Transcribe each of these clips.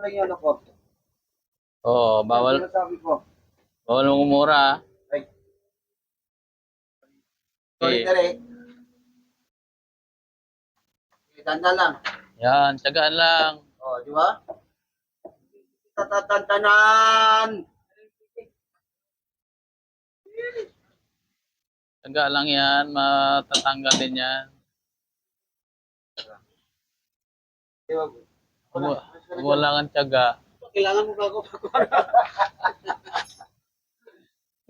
lang yung ano ko. Oo, bawal, Ano sabi ko? bawal mumura. Ay, sorry, Okay. tere. Tanda lang. Yan, tsagaan lang. Oh, di ba? Tatatantanan. Tsaga lang yan, matatanggal din yan. Di ba? Kung wala kang tsaga, Kailangan mo ba ako?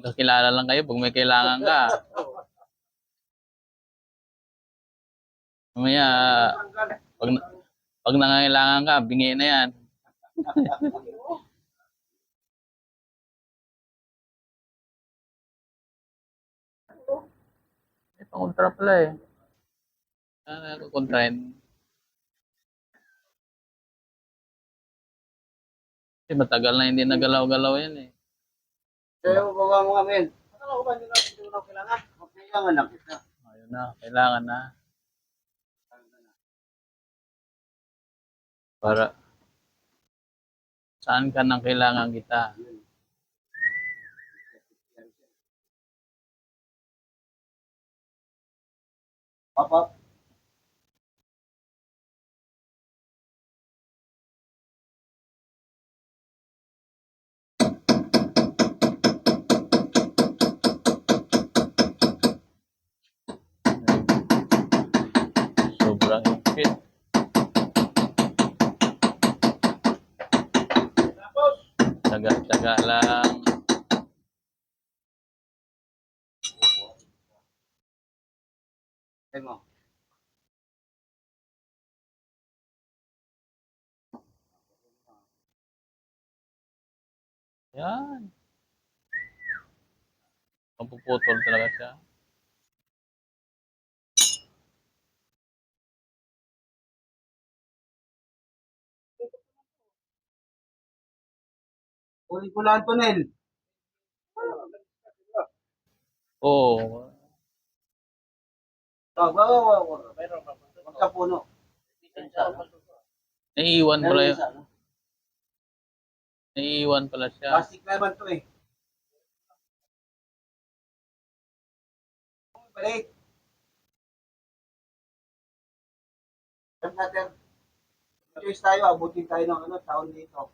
kakilala lang kayo pag may kailangan ka. Mamaya, pag, pag nangangailangan ka, bingi na yan. May pakontra pala eh. Kukontrahin. Kasi matagal na hindi nagalaw-galaw yan eh. Kaya baba mo kami. Akala ko ba hindi na kailangan? Kailangan lang kita. Ayun na, kailangan na. Para saan ka nang kailangan kita. Papa. Sobrang higpit. Tsaga-tsaga lang. Ay mo. Yan. Mapuputol talaga siya. Uli ko lang, Tonel. Oo. Oh, wow. Huwag sa puno. Naiiwan pala Meron yun. isa, no? Naiiwan pala siya. Plastic naman to eh. Balik. Sabi natin, choice tayo, abutin tayo ng ano, taon dito.